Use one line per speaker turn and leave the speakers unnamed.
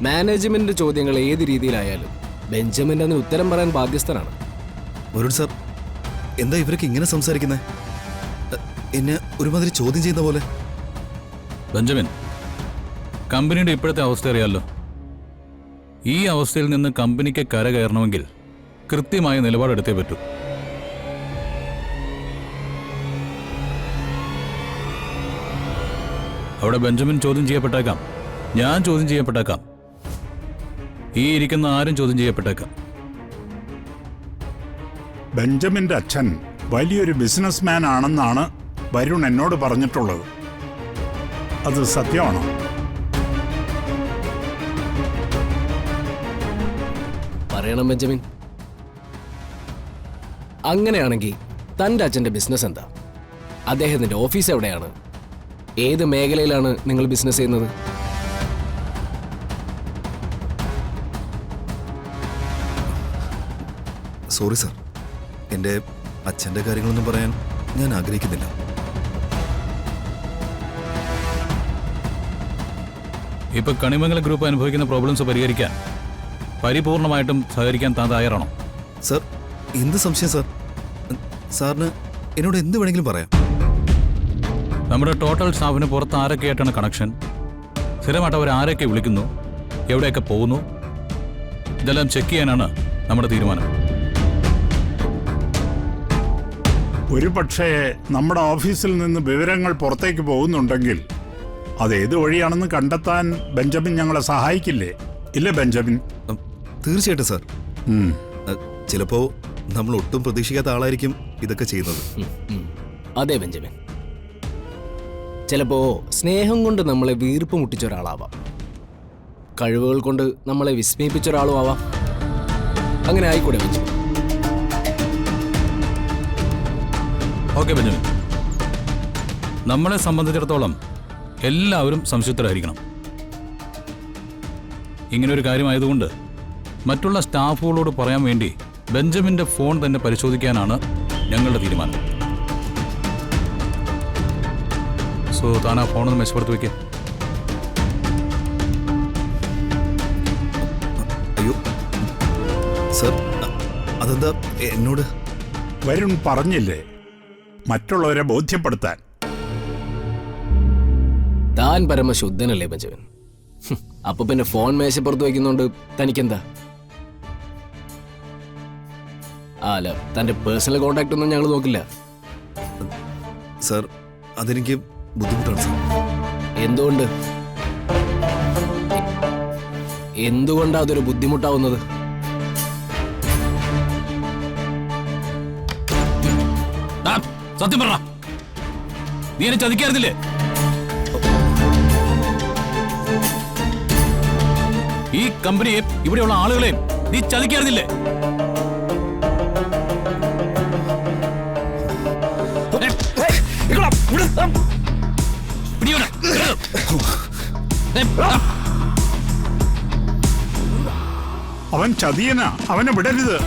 Management ചോദ്യങ്ങൾ ഏത് രീതിയിലായാലും Benjamin അതിന് ഉത്തരം പറയാൻ ബാധ്യസ്ഥനാണ്.
വരുൺ സാർ, എന്താ ഇവരൊക്കെ ഇങ്ങനെ സംസാരിക്കുന്നത്? എന്നെ ഒരുമാതിരി ചോദ്യം ചെയ്യുന്ന പോലെ.
ബെഞ്ചമിൻ, കമ്പനിയുടെ ഇപ്പോഴത്തെ അവസ്ഥ അറിയാമല്ലോ. ഈ അവസ്ഥയിൽ നിന്ന് കമ്പനിക്ക് കരകയറണമെങ്കിൽ കൃത്യമായ നിലപാടെടുത്തേ പറ്റൂ. അവിടെ ബെഞ്ചമിൻ ചോദ്യം ചെയ്യപ്പെട്ടേക്കാം, ഞാൻ ചോദ്യം ചെയ്യപ്പെട്ടേക്കാം, ഈ ഇരിക്കുന്ന ആരും ചോദ്യം ചെയ്യപ്പെട്ടേക്കാം.
ബെഞ്ചമിന്റെ അച്ഛൻ വലിയൊരു ബിസിനസ്മാൻ ആണെന്നാണ് വരുൺ എന്നോട് പറഞ്ഞിട്ടുള്ളത്. അത് സത്യമാണോ?
പറയണം ബെഞ്ചമിൻ. അങ്ങനെയാണെങ്കിൽ തൻ്റെ അച്ഛൻ്റെ ബിസിനസ് എന്താ? അദ്ദേഹത്തിൻ്റെ ഓഫീസ് എവിടെയാണ്? ഏത് മേഖലയിലാണ് നിങ്ങൾ ബിസിനസ് ചെയ്യുന്നത്?
സോറി സാർ, എൻ്റെ അച്ഛൻ്റെ കാര്യങ്ങളൊന്നും പറയാൻ ഞാൻ ആഗ്രഹിക്കുന്നില്ല.
ഇപ്പൊ കണിമംഗല ഗ്രൂപ്പ് അനുഭവിക്കുന്ന പ്രോബ്ലംസ് പരിഹരിക്കാൻ പരിപൂർണമായിട്ടും സഹകരിക്കാൻ താൻ തയ്യാറാണോ?
സാർ, എന്ത് സംശയം സാർ? സാറിന് എന്നോട് എന്ത് വേണമെങ്കിലും പറയാം.
നമ്മുടെ ടോട്ടൽ സ്റ്റാഫിന് പുറത്ത് ആരൊക്കെയായിട്ടാണ് കണക്ഷൻ, സ്ഥിരമായിട്ട് അവർ ആരൊക്കെ വിളിക്കുന്നു, എവിടെയൊക്കെ പോകുന്നു, ഇതെല്ലാം ചെക്ക് ചെയ്യാനാണ് നമ്മുടെ തീരുമാനം.
ഒരു പക്ഷേ നമ്മുടെ ഓഫീസിൽ നിന്ന് വിവരങ്ങൾ പുറത്തേക്ക് പോകുന്നുണ്ടെങ്കിൽ അതേത് വഴിയാണെന്ന് കണ്ടെത്താൻ ബെഞ്ചമിൻ ഞങ്ങളെ സഹായിക്കില്ലേ? ഇല്ലേ ബെഞ്ചമിൻ?
തീർച്ചയായിട്ടും സാർ. ചിലപ്പോ നമ്മൾ ഒട്ടും പ്രതീക്ഷിക്കാത്ത ആളായിരിക്കും ഇതൊക്കെ ചെയ്യുന്നത്.
അതെ ബെഞ്ചമിൻ, ചിലപ്പോ സ്നേഹം കൊണ്ട് നമ്മളെ വീർപ്പ് മുട്ടിച്ച ഒരാളാവാം, കഴിവുകൾ കൊണ്ട് നമ്മളെ വിസ്മയിപ്പിച്ച ഒരാളും ആവാം. അങ്ങനെ ആയിക്കൂടെ ബെഞ്ചമിൻ?
ഓക്കെ ബെഞ്ചമിൻ, നമ്മളെ സംബന്ധിച്ചിടത്തോളം എല്ലാവരും സംശുദ്ധരായിരിക്കണം. ഇങ്ങനൊരു കാര്യമായതുകൊണ്ട് മറ്റുള്ള സ്റ്റാഫുകളോട് പറയാൻ വേണ്ടി ബെഞ്ചമിൻ്റെ ഫോൺ തന്നെ പരിശോധിക്കാനാണ് ഞങ്ങളുടെ തീരുമാനം. സോ താൻ ആ ഫോണൊന്ന് മെച്ചപ്പെടുത്തി വയ്ക്കുക.
അയ്യോ സാർ, അതെന്താ എന്നോട്?
വരുൺ പറഞ്ഞില്ലേ മറ്റുള്ളവരെ ബോധ്യപ്പെടുത്താൻ.
താൻ പരമശുദ്ധനല്ലേ ബെഞ്ചമിൻ? അപ്പൊ പിന്നെ ഫോൺ മേശപ്പുറത്ത് വയ്ക്കുന്നോണ്ട് തനിക്കെന്താ? അല്ല, തന്റെ പേഴ്സണൽ കോണ്ടാക്ട് ഒന്നും ഞങ്ങൾ നോക്കില്ല.
സാർ, അതെനിക്ക് ബുദ്ധിമുട്ടാണ് സാർ.
എന്തുകൊണ്ട്? എന്തുകൊണ്ടാ അതൊരു ബുദ്ധിമുട്ടാവുന്നത്?
സത്യം പറ, നീ എന്നെ ചതിക്കായിരുന്നില്ലേ? ഈ കമ്പനിയെ, ഇവിടെയുള്ള ആളുകളെയും നീ ചതിക്കായിരുന്നില്ലേ?
അവൻ ചതിയനാ, അവനെ വിടരുത്.